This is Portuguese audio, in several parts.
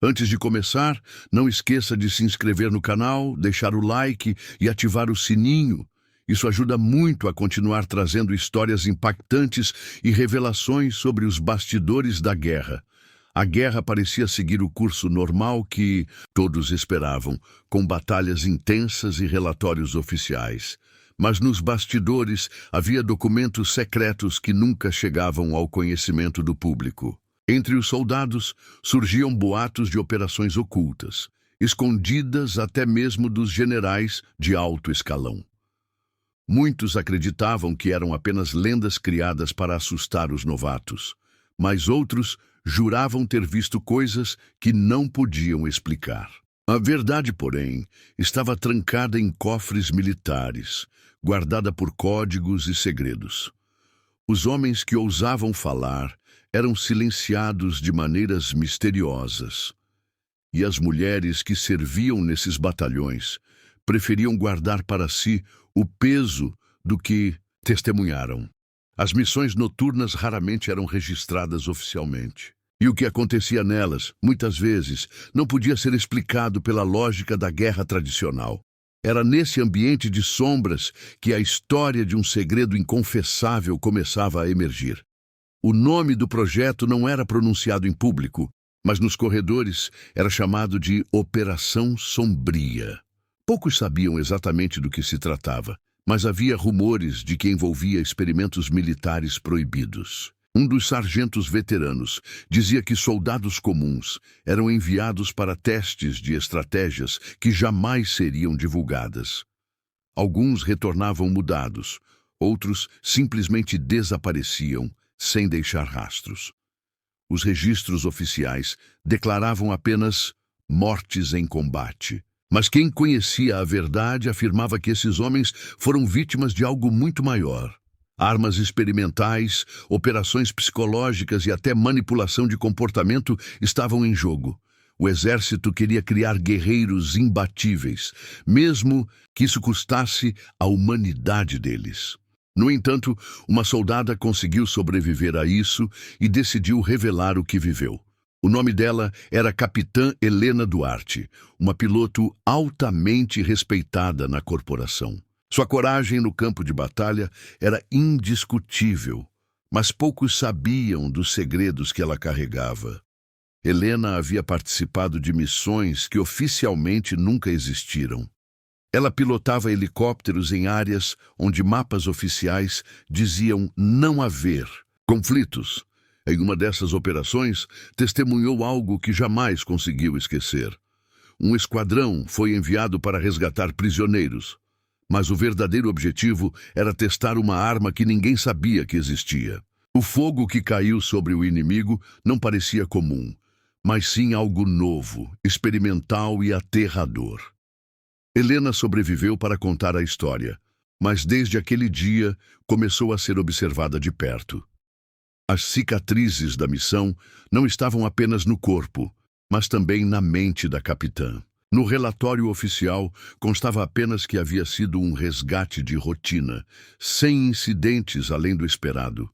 Antes de começar, não esqueça de se inscrever no canal, deixar o like e ativar o sininho. Isso ajuda muito a continuar trazendo histórias impactantes e revelações sobre os bastidores da guerra. A guerra parecia seguir o curso normal que todos esperavam, com batalhas intensas e relatórios oficiais. Mas nos bastidores havia documentos secretos que nunca chegavam ao conhecimento do público. Entre os soldados surgiam boatos de operações ocultas, escondidas até mesmo dos generais de alto escalão. Muitos acreditavam que eram apenas lendas criadas para assustar os novatos, mas outros juravam ter visto coisas que não podiam explicar. A verdade, porém, estava trancada em cofres militares, guardada por códigos e segredos. Os homens que ousavam falar eram silenciados de maneiras misteriosas. E as mulheres que serviam nesses batalhões preferiam guardar para si o peso do que testemunharam. As missões noturnas raramente eram registradas oficialmente. E o que acontecia nelas, muitas vezes, não podia ser explicado pela lógica da guerra tradicional. Era nesse ambiente de sombras que a história de um segredo inconfessável começava a emergir. O nome do projeto não era pronunciado em público, mas nos corredores era chamado de Operação Sombria. Poucos sabiam exatamente do que se tratava, mas havia rumores de que envolvia experimentos militares proibidos. Um dos sargentos veteranos dizia que soldados comuns eram enviados para testes de estratégias que jamais seriam divulgadas. Alguns retornavam mudados, outros simplesmente desapareciam, sem deixar rastros. Os registros oficiais declaravam apenas mortes em combate. Mas quem conhecia a verdade afirmava que esses homens foram vítimas de algo muito maior. Armas experimentais, operações psicológicas e até manipulação de comportamento estavam em jogo. O exército queria criar guerreiros imbatíveis, mesmo que isso custasse a humanidade deles. No entanto, uma soldada conseguiu sobreviver a isso e decidiu revelar o que viveu. O nome dela era Capitã Helena Duarte, uma piloto altamente respeitada na corporação. Sua coragem no campo de batalha era indiscutível, mas poucos sabiam dos segredos que ela carregava. Helena havia participado de missões que oficialmente nunca existiram. Ela pilotava helicópteros em áreas onde mapas oficiais diziam não haver conflitos. Em uma dessas operações, testemunhou algo que jamais conseguiu esquecer. Um esquadrão foi enviado para resgatar prisioneiros, mas o verdadeiro objetivo era testar uma arma que ninguém sabia que existia. O fogo que caiu sobre o inimigo não parecia comum, mas sim algo novo, experimental e aterrador. Helena sobreviveu para contar a história, mas desde aquele dia começou a ser observada de perto. As cicatrizes da missão não estavam apenas no corpo, mas também na mente da capitã. No relatório oficial constava apenas que havia sido um resgate de rotina, sem incidentes além do esperado.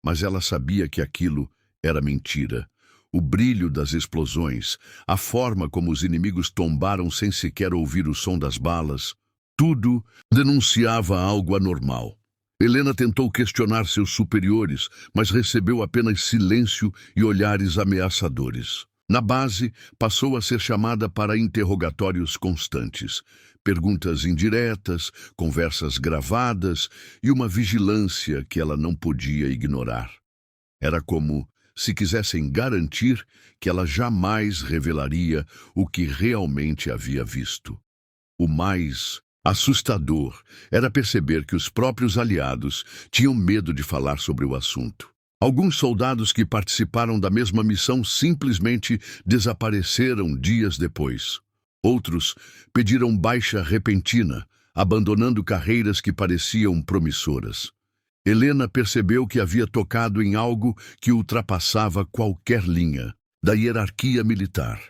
Mas ela sabia que aquilo era mentira. O brilho das explosões, a forma como os inimigos tombaram sem sequer ouvir o som das balas, tudo denunciava algo anormal. Helena tentou questionar seus superiores, mas recebeu apenas silêncio e olhares ameaçadores. Na base, passou a ser chamada para interrogatórios constantes, perguntas indiretas, conversas gravadas e uma vigilância que ela não podia ignorar. Era como se quisessem garantir que ela jamais revelaria o que realmente havia visto. O mais assustador era perceber que os próprios aliados tinham medo de falar sobre o assunto. Alguns soldados que participaram da mesma missão simplesmente desapareceram dias depois. Outros pediram baixa repentina, abandonando carreiras que pareciam promissoras. Helena percebeu que havia tocado em algo que ultrapassava qualquer linha da hierarquia militar.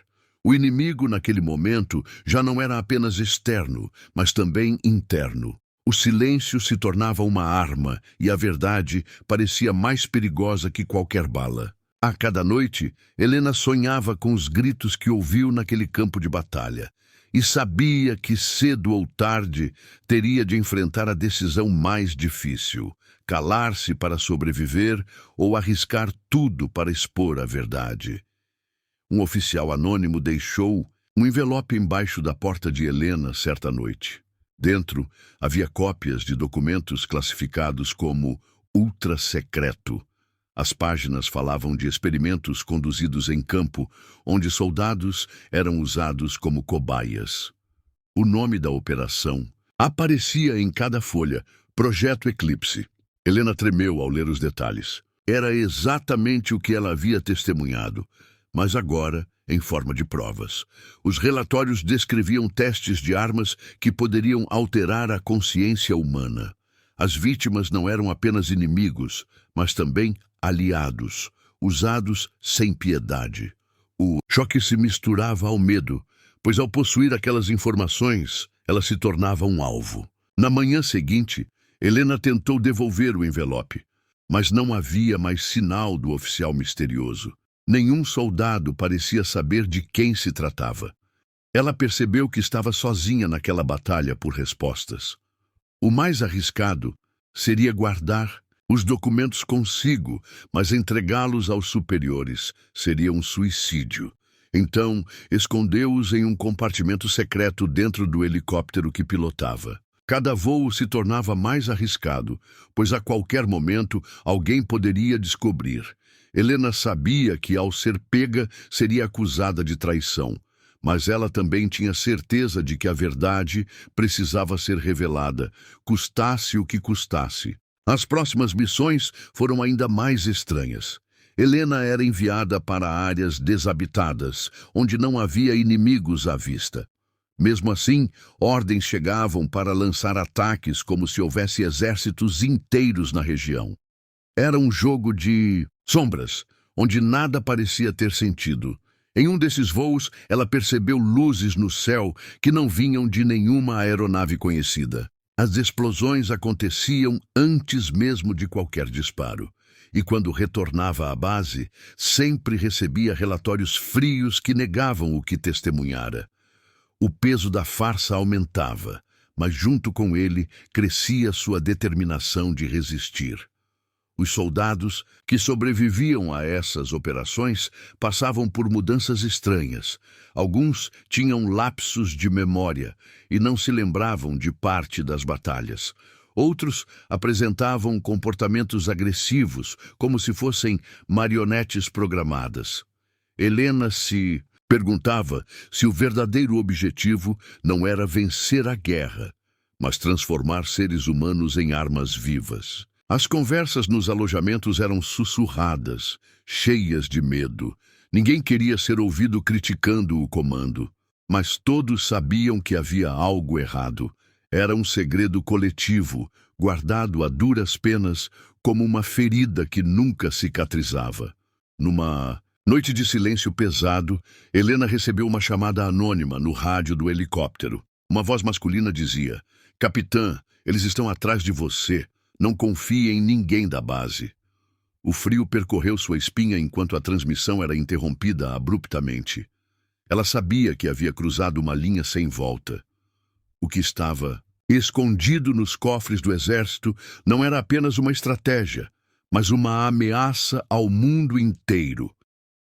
O inimigo, naquele momento, já não era apenas externo, mas também interno. O silêncio se tornava uma arma e a verdade parecia mais perigosa que qualquer bala. A cada noite, Helena sonhava com os gritos que ouviu naquele campo de batalha e sabia que cedo ou tarde teria de enfrentar a decisão mais difícil: calar-se para sobreviver ou arriscar tudo para expor a verdade. Um oficial anônimo deixou um envelope embaixo da porta de Helena certa noite. Dentro havia cópias de documentos classificados como ultra-secreto. As páginas falavam de experimentos conduzidos em campo, onde soldados eram usados como cobaias. O nome da operação aparecia em cada folha: Projeto Eclipse. Helena tremeu ao ler os detalhes. Era exatamente o que ela havia testemunhado, mas agora em forma de provas. Os relatórios descreviam testes de armas que poderiam alterar a consciência humana. As vítimas não eram apenas inimigos, mas também aliados, usados sem piedade. O choque se misturava ao medo, pois ao possuir aquelas informações, ela se tornava um alvo. Na manhã seguinte, Helena tentou devolver o envelope, mas não havia mais sinal do oficial misterioso. Nenhum soldado parecia saber de quem se tratava. Ela percebeu que estava sozinha naquela batalha por respostas. O mais arriscado seria guardar os documentos consigo, mas entregá-los aos superiores seria um suicídio. Então, escondeu-os em um compartimento secreto dentro do helicóptero que pilotava. Cada voo se tornava mais arriscado, pois a qualquer momento alguém poderia descobrir. Helena sabia que, ao ser pega, seria acusada de traição, mas ela também tinha certeza de que a verdade precisava ser revelada, custasse o que custasse. As próximas missões foram ainda mais estranhas. Helena era enviada para áreas desabitadas, onde não havia inimigos à vista. Mesmo assim, ordens chegavam para lançar ataques como se houvesse exércitos inteiros na região. Era um jogo de sombras, onde nada parecia ter sentido. Em um desses voos, ela percebeu luzes no céu que não vinham de nenhuma aeronave conhecida. As explosões aconteciam antes mesmo de qualquer disparo. E quando retornava à base, sempre recebia relatórios frios que negavam o que testemunhara. O peso da farsa aumentava, mas junto com ele crescia sua determinação de resistir. Os soldados que sobreviviam a essas operações passavam por mudanças estranhas. Alguns tinham lapsos de memória e não se lembravam de parte das batalhas. Outros apresentavam comportamentos agressivos, como se fossem marionetes programadas. Helena se perguntava se o verdadeiro objetivo não era vencer a guerra, mas transformar seres humanos em armas vivas. As conversas nos alojamentos eram sussurradas, cheias de medo. Ninguém queria ser ouvido criticando o comando, mas todos sabiam que havia algo errado. Era um segredo coletivo, guardado a duras penas, como uma ferida que nunca cicatrizava. Numa noite de silêncio pesado, Helena recebeu uma chamada anônima no rádio do helicóptero. Uma voz masculina dizia: "Capitã, eles estão atrás de você. Não confie em ninguém da base." O frio percorreu sua espinha enquanto a transmissão era interrompida abruptamente. Ela sabia que havia cruzado uma linha sem volta. O que estava escondido nos cofres do exército não era apenas uma estratégia, mas uma ameaça ao mundo inteiro.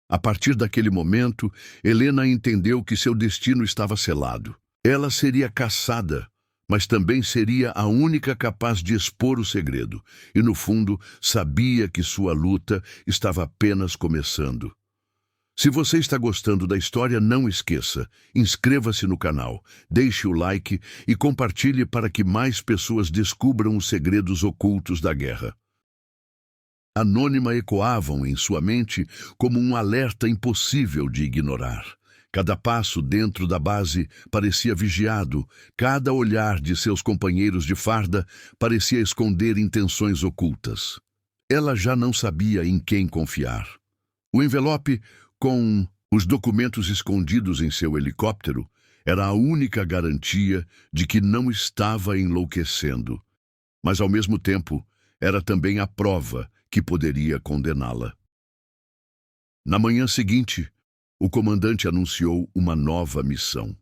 A partir daquele momento, Helena entendeu que seu destino estava selado. Ela seria caçada, mas também seria a única capaz de expor o segredo, e no fundo sabia que sua luta estava apenas começando. Se você está gostando da história, não esqueça, inscreva-se no canal, deixe o like e compartilhe para que mais pessoas descubram os segredos ocultos da guerra. Anônima ecoavam em sua mente como um alerta impossível de ignorar. Cada passo dentro da base parecia vigiado, cada olhar de seus companheiros de farda parecia esconder intenções ocultas. Ela já não sabia em quem confiar. O envelope, com os documentos escondidos em seu helicóptero, era a única garantia de que não estava enlouquecendo, mas ao mesmo tempo era também a prova que poderia condená-la. Na manhã seguinte, o comandante anunciou uma nova missão.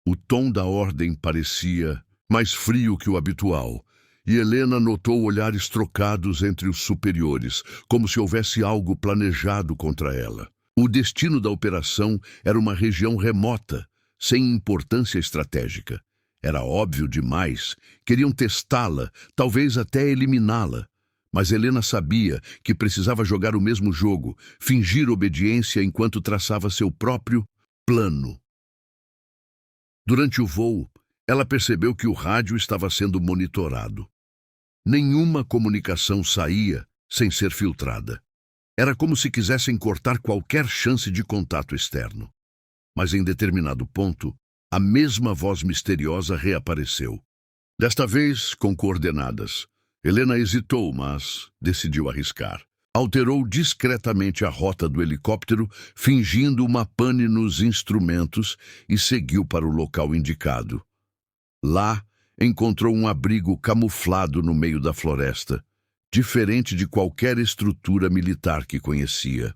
O tom da ordem parecia mais frio que o habitual, e Helena notou olhares trocados entre os superiores, como se houvesse algo planejado contra ela. O destino da operação era uma região remota, sem importância estratégica. Era óbvio demais. Queriam testá-la, talvez até eliminá-la. Mas Helena sabia que precisava jogar o mesmo jogo, fingir obediência enquanto traçava seu próprio plano. Durante o voo, ela percebeu que o rádio estava sendo monitorado. Nenhuma comunicação saía sem ser filtrada. Era como se quisessem cortar qualquer chance de contato externo. Mas em determinado ponto, a mesma voz misteriosa reapareceu. Desta vez, com coordenadas. Helena hesitou, mas decidiu arriscar. Alterou discretamente a rota do helicóptero, fingindo uma pane nos instrumentos, e seguiu para o local indicado. Lá, encontrou um abrigo camuflado no meio da floresta, diferente de qualquer estrutura militar que conhecia.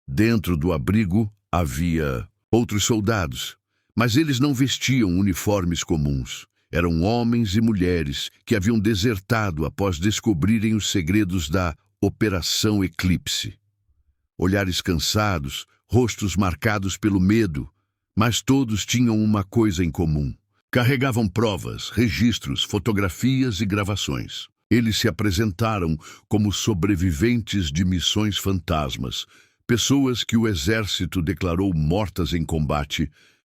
Dentro do abrigo havia outros soldados, mas eles não vestiam uniformes comuns. Eram homens e mulheres que haviam desertado após descobrirem os segredos da Operação Eclipse. Olhares cansados, rostos marcados pelo medo, mas todos tinham uma coisa em comum. Carregavam provas, registros, fotografias e gravações. Eles se apresentaram como sobreviventes de missões fantasmas, pessoas que o exército declarou mortas em combate,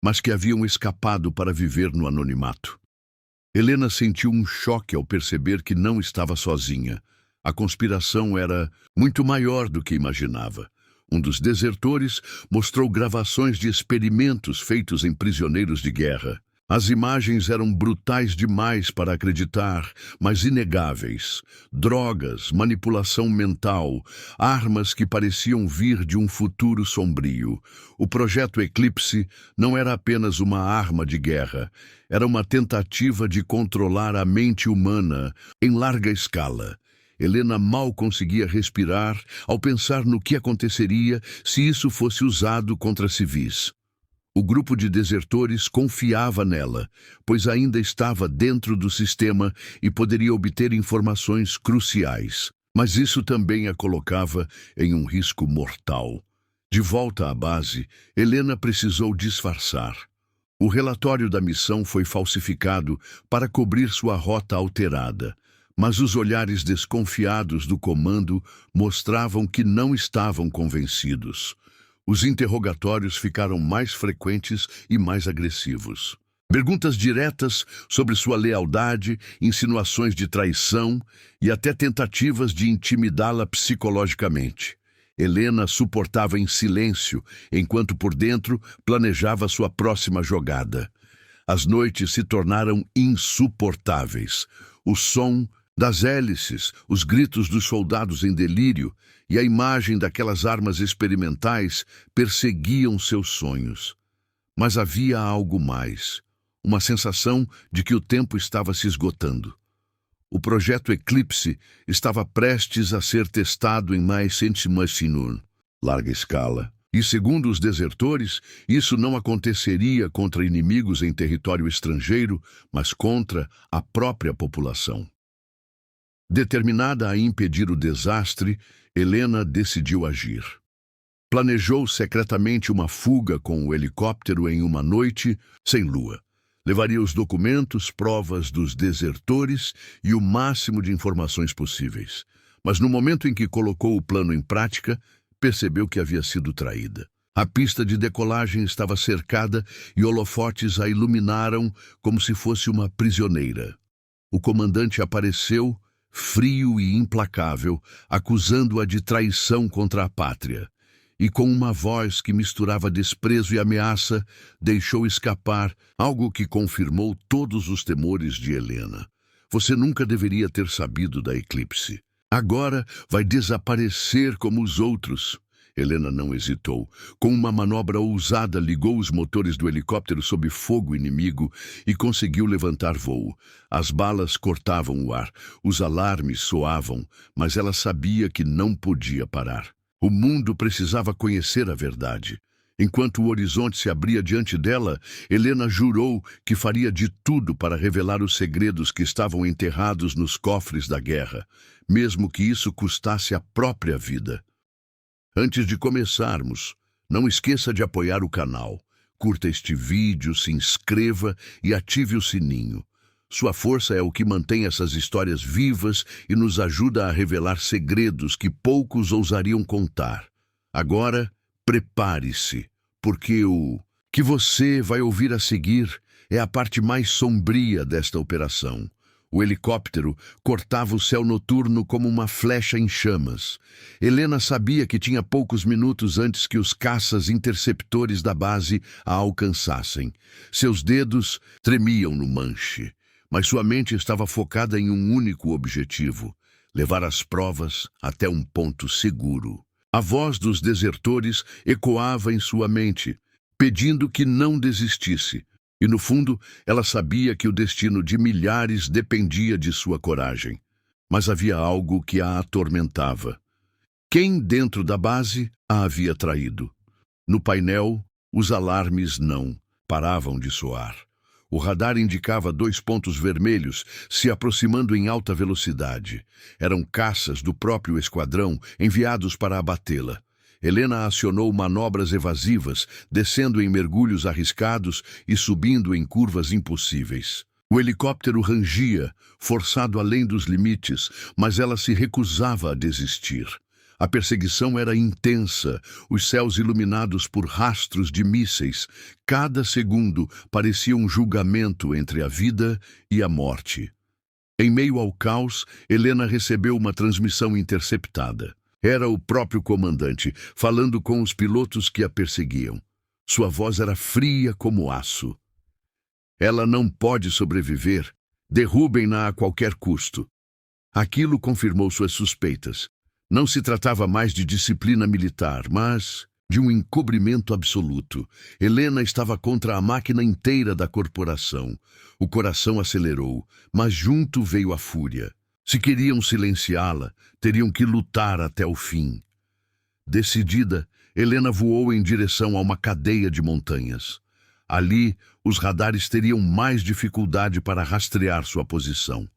mas que haviam escapado para viver no anonimato. Helena sentiu um choque ao perceber que não estava sozinha. A conspiração era muito maior do que imaginava. Um dos desertores mostrou gravações de experimentos feitos em prisioneiros de guerra. As imagens eram brutais demais para acreditar, mas inegáveis. Drogas, manipulação mental, armas que pareciam vir de um futuro sombrio. O projeto Eclipse não era apenas uma arma de guerra. Era uma tentativa de controlar a mente humana em larga escala. Helena mal conseguia respirar ao pensar no que aconteceria se isso fosse usado contra civis. O grupo de desertores confiava nela, pois ainda estava dentro do sistema e poderia obter informações cruciais. Mas isso também a colocava em um risco mortal. De volta à base, Helena precisou disfarçar. O relatório da missão foi falsificado para cobrir sua rota alterada, mas os olhares desconfiados do comando mostravam que não estavam convencidos. Os interrogatórios ficaram mais frequentes e mais agressivos. Perguntas diretas sobre sua lealdade, insinuações de traição e até tentativas de intimidá-la psicologicamente. Helena suportava em silêncio, enquanto por dentro planejava sua próxima jogada. As noites se tornaram insuportáveis. O som das hélices, os gritos dos soldados em delírio e a imagem daquelas armas experimentais perseguiam seus sonhos. Mas havia algo mais, uma sensação de que o tempo estava se esgotando. O projeto Eclipse estava prestes a ser testado em mais larga escala. E, segundo os desertores, isso não aconteceria contra inimigos em território estrangeiro, mas contra a própria população. Determinada a impedir o desastre, Helena decidiu agir. Planejou secretamente uma fuga com o helicóptero em uma noite sem lua. Levaria os documentos, provas dos desertores e o máximo de informações possíveis. Mas no momento em que colocou o plano em prática, percebeu que havia sido traída. A pista de decolagem estava cercada e holofotes a iluminaram como se fosse uma prisioneira. O comandante apareceu, frio e implacável, acusando-a de traição contra a pátria. E com uma voz que misturava desprezo e ameaça, deixou escapar algo que confirmou todos os temores de Helena. Você nunca deveria ter sabido da Eclipse. Agora vai desaparecer como os outros. Helena não hesitou. Com uma manobra ousada, ligou os motores do helicóptero sob fogo inimigo e conseguiu levantar voo. As balas cortavam o ar, os alarmes soavam, mas ela sabia que não podia parar. O mundo precisava conhecer a verdade. Enquanto o horizonte se abria diante dela, Helena jurou que faria de tudo para revelar os segredos que estavam enterrados nos cofres da guerra, mesmo que isso custasse a própria vida. Antes de começarmos, não esqueça de apoiar o canal. Curta este vídeo, se inscreva e ative o sininho. Sua força é o que mantém essas histórias vivas e nos ajuda a revelar segredos que poucos ousariam contar. Agora, prepare-se, porque o que você vai ouvir a seguir é a parte mais sombria desta operação. O helicóptero cortava o céu noturno como uma flecha em chamas. Helena sabia que tinha poucos minutos antes que os caças interceptores da base a alcançassem. Seus dedos tremiam no manche, mas sua mente estava focada em um único objetivo: levar as provas até um ponto seguro. A voz dos desertores ecoava em sua mente, pedindo que não desistisse. E, no fundo, ela sabia que o destino de milhares dependia de sua coragem. Mas havia algo que a atormentava. Quem dentro da base a havia traído? No painel, os alarmes não paravam de soar. O radar indicava 2 pontos vermelhos se aproximando em alta velocidade. Eram caças do próprio esquadrão enviados para abatê-la. Helena acionou manobras evasivas, descendo em mergulhos arriscados e subindo em curvas impossíveis. O helicóptero rangia, forçado além dos limites, mas ela se recusava a desistir. A perseguição era intensa, os céus iluminados por rastros de mísseis. Cada segundo parecia um julgamento entre a vida e a morte. Em meio ao caos, Helena recebeu uma transmissão interceptada. Era o próprio comandante, falando com os pilotos que a perseguiam. Sua voz era fria como aço. Ela não pode sobreviver. Derrubem-na a qualquer custo. Aquilo confirmou suas suspeitas. Não se tratava mais de disciplina militar, mas de um encobrimento absoluto. Helena estava contra a máquina inteira da corporação. O coração acelerou, mas junto veio a fúria. Se queriam silenciá-la, teriam que lutar até o fim. Decidida, Helena voou em direção a uma cadeia de montanhas. Ali, os radares teriam mais dificuldade para rastrear sua posição.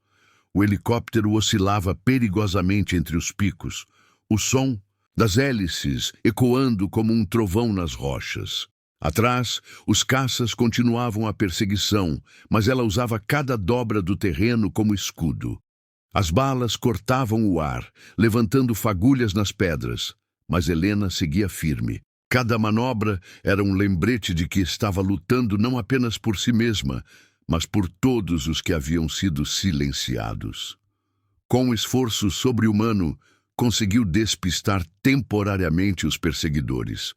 O helicóptero oscilava perigosamente entre os picos, o som das hélices ecoando como um trovão nas rochas. Atrás, os caças continuavam a perseguição, mas ela usava cada dobra do terreno como escudo. As balas cortavam o ar, levantando fagulhas nas pedras, mas Helena seguia firme. Cada manobra era um lembrete de que estava lutando não apenas por si mesma, mas por todos os que haviam sido silenciados. Com um esforço sobre-humano, conseguiu despistar temporariamente os perseguidores.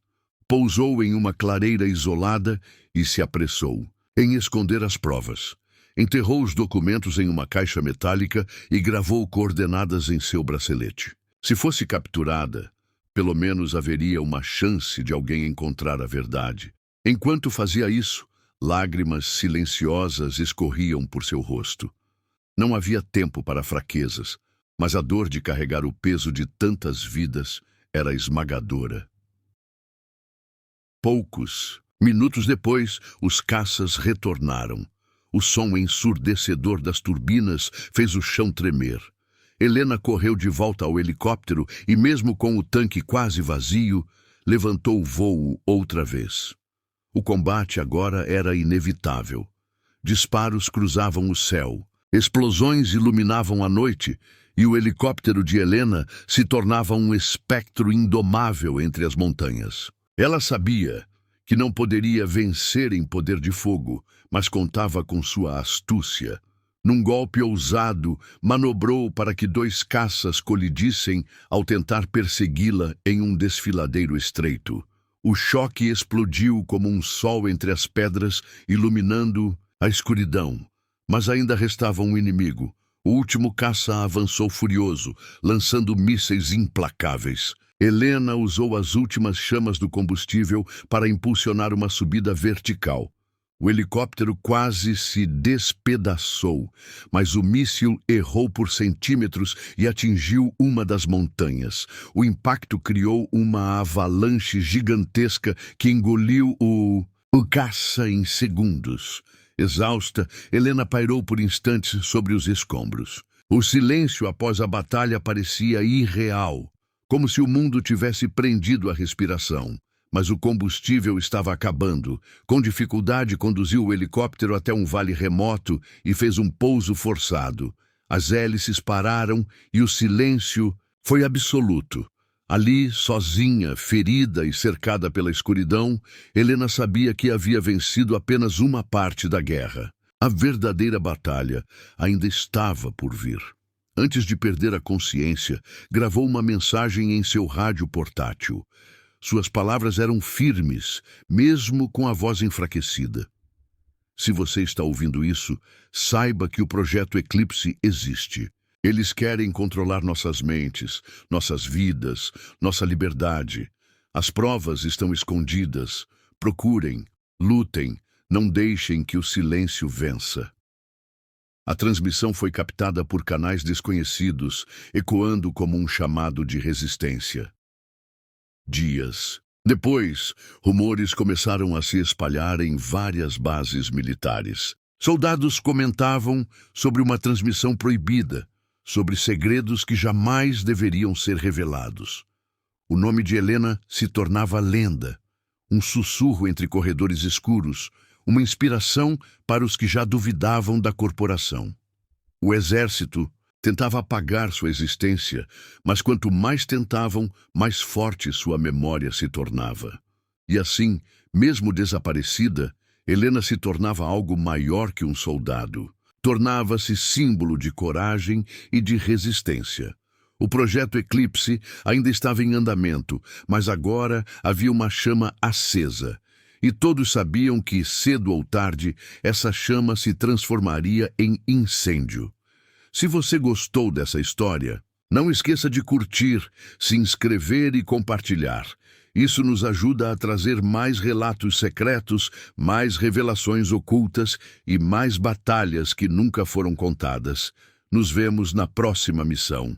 Pousou em uma clareira isolada e se apressou em esconder as provas. Enterrou os documentos em uma caixa metálica e gravou coordenadas em seu bracelete. Se fosse capturada, pelo menos haveria uma chance de alguém encontrar a verdade. Enquanto fazia isso, lágrimas silenciosas escorriam por seu rosto. Não havia tempo para fraquezas, mas a dor de carregar o peso de tantas vidas era esmagadora. Poucos minutos depois, os caças retornaram. O som ensurdecedor das turbinas fez o chão tremer. Helena correu de volta ao helicóptero e, mesmo com o tanque quase vazio, levantou o voo outra vez. O combate agora era inevitável. Disparos cruzavam o céu, explosões iluminavam a noite e o helicóptero de Helena se tornava um espectro indomável entre as montanhas. Ela sabia que não poderia vencer em poder de fogo, mas contava com sua astúcia. Num golpe ousado, manobrou para que 2 caças colidissem ao tentar persegui-la em um desfiladeiro estreito. O choque explodiu como um sol entre as pedras, iluminando a escuridão. Mas ainda restava um inimigo. O último caça avançou furioso, lançando mísseis implacáveis. Helena usou as últimas chamas do combustível para impulsionar uma subida vertical. O helicóptero quase se despedaçou, mas o míssil errou por centímetros e atingiu uma das montanhas. O impacto criou uma avalanche gigantesca que engoliu o caça em segundos. Exausta, Helena pairou por instantes sobre os escombros. O silêncio após a batalha parecia irreal, como se o mundo tivesse prendido a respiração. Mas o combustível estava acabando. Com dificuldade, conduziu o helicóptero até um vale remoto e fez um pouso forçado. As hélices pararam e o silêncio foi absoluto. Ali, sozinha, ferida e cercada pela escuridão, Helena sabia que havia vencido apenas uma parte da guerra. A verdadeira batalha ainda estava por vir. Antes de perder a consciência, gravou uma mensagem em seu rádio portátil. Suas palavras eram firmes, mesmo com a voz enfraquecida. Se você está ouvindo isso, saiba que o projeto Eclipse existe. Eles querem controlar nossas mentes, nossas vidas, nossa liberdade. As provas estão escondidas. Procurem, lutem, não deixem que o silêncio vença. A transmissão foi captada por canais desconhecidos, ecoando como um chamado de resistência. Dias depois, rumores começaram a se espalhar em várias bases militares. Soldados comentavam sobre uma transmissão proibida, sobre segredos que jamais deveriam ser revelados. O nome de Helena se tornava lenda, um sussurro entre corredores escuros, uma inspiração para os que já duvidavam da corporação. O exército tentava apagar sua existência, mas quanto mais tentavam, mais forte sua memória se tornava. E assim, mesmo desaparecida, Helena se tornava algo maior que um soldado. Tornava-se símbolo de coragem e de resistência. O projeto Eclipse ainda estava em andamento, mas agora havia uma chama acesa. E todos sabiam que, cedo ou tarde, essa chama se transformaria em incêndio. Se você gostou dessa história, não esqueça de curtir, se inscrever e compartilhar. Isso nos ajuda a trazer mais relatos secretos, mais revelações ocultas e mais batalhas que nunca foram contadas. Nos vemos na próxima missão.